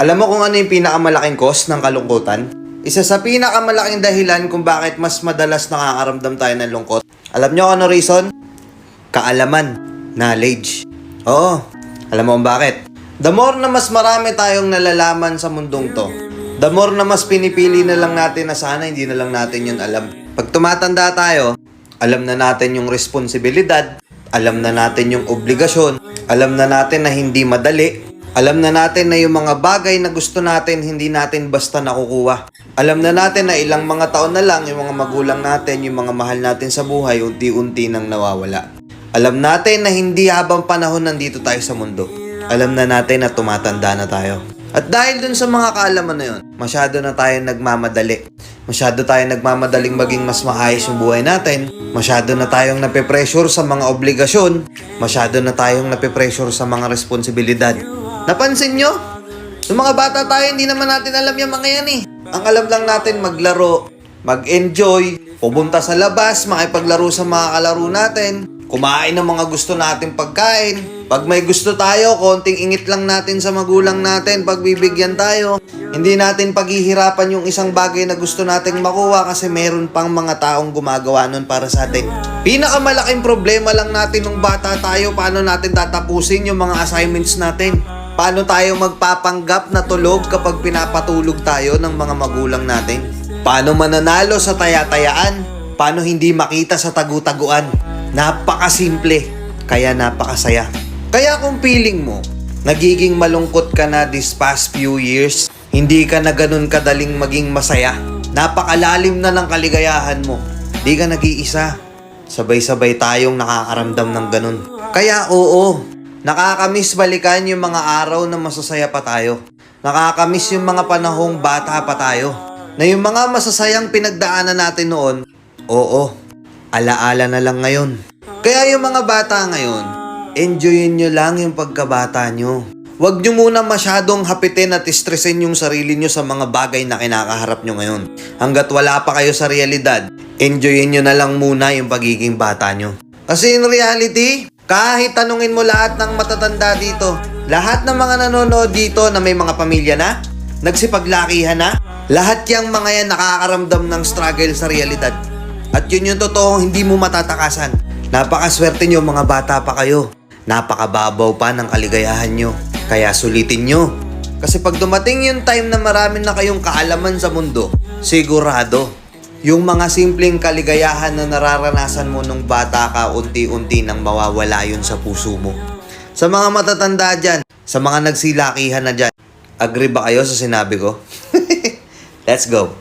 Alam mo kung ano yung pinakamalaking cause ng kalungkutan? Isa sa pinakamalaking dahilan kung bakit mas madalas nakakaramdam tayo ng lungkot. Alam nyo ano reason? Kaalaman. Knowledge. Oo. Alam mo kung bakit? The more na mas marami tayong nalalaman sa mundong to, the more na mas pinipili na lang natin na sana hindi na lang natin yun alam. Pag tumatanda tayo, alam na natin yung responsibilidad, alam na natin yung obligasyon, alam na natin na hindi madali, alam na natin na yung mga bagay na gusto natin, hindi natin basta nakukuha. Alam na natin na ilang mga taon na lang yung mga magulang natin, yung mga mahal natin sa buhay, unti-unti nang nawawala. Alam natin na hindi habang panahon nandito tayo sa mundo. Alam na natin na tumatanda na tayo. At dahil dun sa mga kaalaman na yun, masyado na tayong nagmamadali. Masyado tayong nagmamadaling maging mas maayos yung buhay natin. Masyado na tayong nape-pressure sa mga obligasyon. Masyado na tayong nape-pressure sa mga responsibilidad. Napansin nyo? Yung mga bata tayo, hindi naman natin alam yung mga yan eh. Ang alam lang natin maglaro, mag-enjoy, pupunta sa labas, makipaglaro sa mga kalaro natin, kumain ng mga gusto natin pagkain. Pag may gusto tayo, konting ingit lang natin sa magulang natin, pagbibigyan tayo. Hindi natin paghihirapan yung isang bagay na gusto nating makuha kasi meron pang mga taong gumagawa nun para sa atin. Pinakamalaking problema lang natin nung bata tayo, paano natin tatapusin yung mga assignments natin. Paano tayo magpapanggap na tulog kapag pinapatulog tayo ng mga magulang natin? Paano mananalo sa taya-tayaan? Paano hindi makita sa tagu-taguan? Napakasimple, kaya napakasaya. Kaya kung feeling mo, nagiging malungkot ka na this past few years, hindi ka na ganun kadaling maging masaya, napakalalim na ng kaligayahan mo, di ka nag-iisa. Sabay-sabay tayong nakakaramdam ng ganun. Kaya oo, nakakamiss balikan yung mga araw na masasaya pa tayo. Nakakamiss yung mga panahong bata pa tayo. Na yung mga masasayang pinagdaanan natin noon, oo, alaala na lang ngayon. Kaya yung mga bata ngayon, enjoyin nyo lang yung pagkabata nyo. Huwag nyo muna masyadong hapitin at stressin yung sarili nyo sa mga bagay na kinakaharap nyo ngayon. Hanggat wala pa kayo sa realidad, enjoyin nyo na lang muna yung pagiging bata nyo. Kasi in reality, kahit tanungin mo lahat ng matatanda dito, lahat ng mga nanonood dito na may mga pamilya na, nagsipaglakihan na, lahat yung mga yan nakakaramdam ng struggle sa realidad. At yun yung totoo, hindi mo matatakasan. Napakaswerte nyo mga bata pa kayo. Napakababaw pa ng kaligayahan nyo. Kaya sulitin nyo. Kasi pag dumating yung time na marami na kayong kaalaman sa mundo, sigurado, yung mga simpleng kaligayahan na nararanasan mo nung bata ka, unti-unti nang mawawala yun sa puso mo. Sa mga matatanda dyan, sa mga nagsilakihan na dyan, agree ba kayo sa sinabi ko? Let's go.